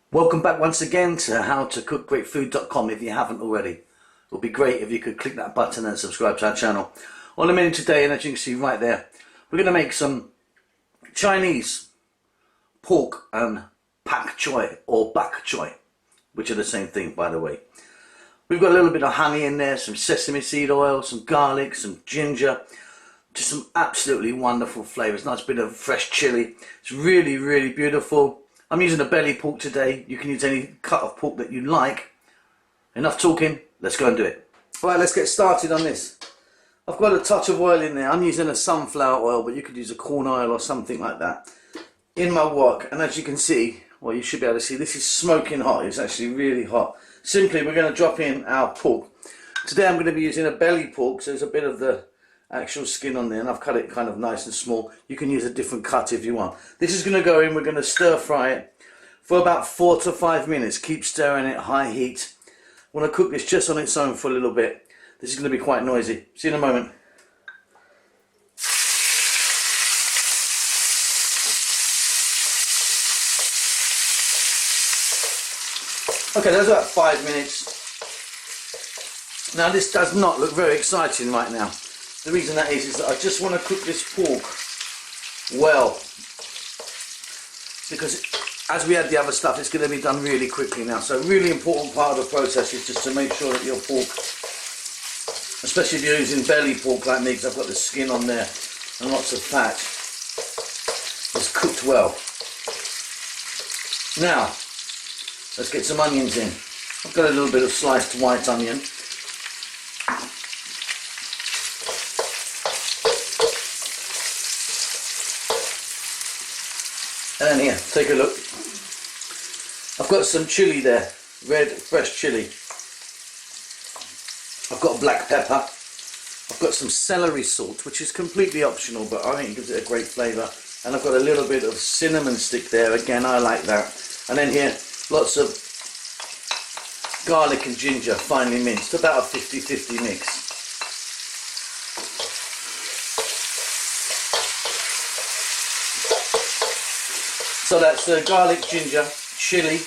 Welcome back once again to howtocookgreatfood.com. If you haven't already, it would be great if you could click that button and subscribe to our channel. On the menu today, and as you can see right there, we're going to make some Chinese pork and Pak Choi or Bak Choy, which are the same thing, by the way. We've got a little bit of honey in there, some sesame seed oil, some garlic, some ginger, just some absolutely wonderful flavours. Nice bit of fresh chilli. It's really, really beautiful. I'm using a belly pork today. You can use any cut of pork that you like. Enough talking, let's go and do it. Right, let's get started on this. I've got a touch of oil in there. I'm using a sunflower oil, but you could use a corn oil or something like that in my wok. And as you can see, well, you should be able to see, this is smoking hot. It's actually really hot. Simply, we're going to drop in our pork. Today I'm going to be using a belly pork, so there's a bit of the actual skin on there, and I've cut it kind of nice and small. You can use a different cut if you want. This is going to go in. We're going to stir fry it for about 4 to 5 minutes. Keep stirring it, high heat. I want to cook this just on its own for a little bit. This is going to be quite noisy. See you in a moment. Okay, that's about 5 minutes. Now this does not look very exciting right now. The reason that is that I just want to cook this pork well, because as we add the other stuff, it's going to be done really quickly now. So a really important part of the process is just to make sure that your pork, especially if you're using belly pork like me, because I've got the skin on there and lots of fat, is cooked well. Now, let's get some onions in. I've got a little bit of sliced white onion. And then here, take a look. I've got some chilli there, red fresh chilli. I've got black pepper. I've got some celery salt, which is completely optional, but I think it gives it a great flavour. And I've got a little bit of cinnamon stick there. Again, I like that. And then here, lots of garlic and ginger, finely minced. About a 50-50 mix. So that's garlic, ginger, chilli,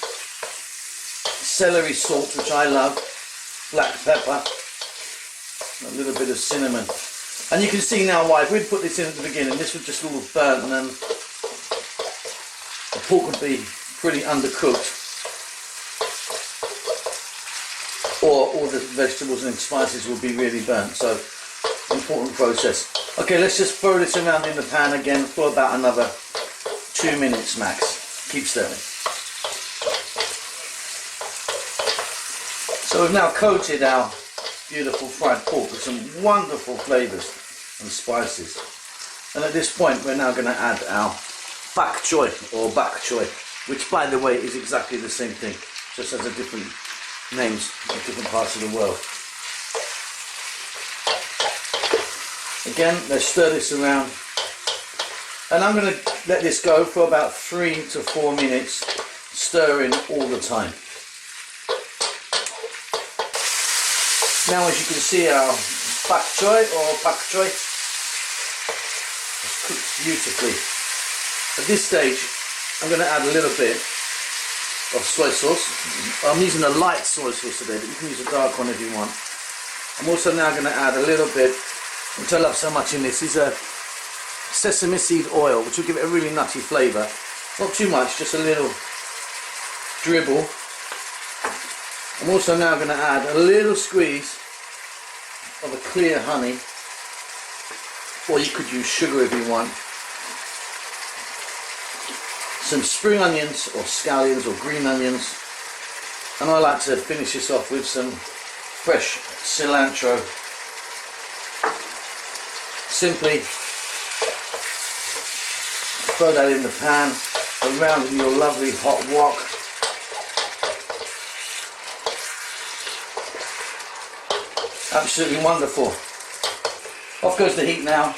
celery salt, which I love, black pepper, a little bit of cinnamon. And you can see now why, if we'd put this in at the beginning, this would just all burnt and then the pork would be pretty undercooked. Or all the vegetables and spices will be really burnt, so important process. Okay, let's just throw this around in the pan again for about another 2 minutes max. Keep stirring. So we've now coated our beautiful fried pork with some wonderful flavours and spices. And at this point we're now going to add our Bak Choy or Bak Choy, which by the way is exactly the same thing, just has a different names in different parts of the world. Again, let's stir this around. And I'm going to let this go for about 3 to 4 minutes, stirring all the time. Now, as you can see, our Bak Choy or Pak Choi is cooked beautifully. At this stage, I'm going to add a little bit of soy sauce. I'm using a light soy sauce today, but you can use a dark one if you want. I'm also now going to add a little bit, which I love so much in this, is a sesame seed oil, which will give it a really nutty flavour. Not too much, just a little dribble. I'm also now going to add a little squeeze of a clear honey, or you could use sugar if you want. Some spring onions or scallions or green onions, and I like to finish this off with some fresh cilantro. Simply throw that in the pan, around in your lovely hot wok. Absolutely wonderful. Off goes the heat now.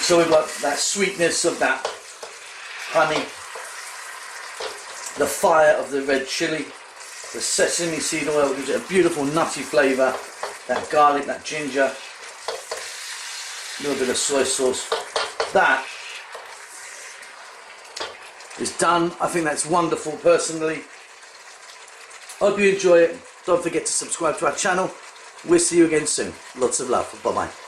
So we've got that sweetness of that honey, the fire of the red chilli, the sesame seed oil gives it a beautiful nutty flavour, that garlic, that ginger, a little bit of soy sauce. That is done. I think that's wonderful personally. Hope you enjoy it. Don't forget to subscribe to our channel. We'll see you again soon. Lots of love. Bye bye.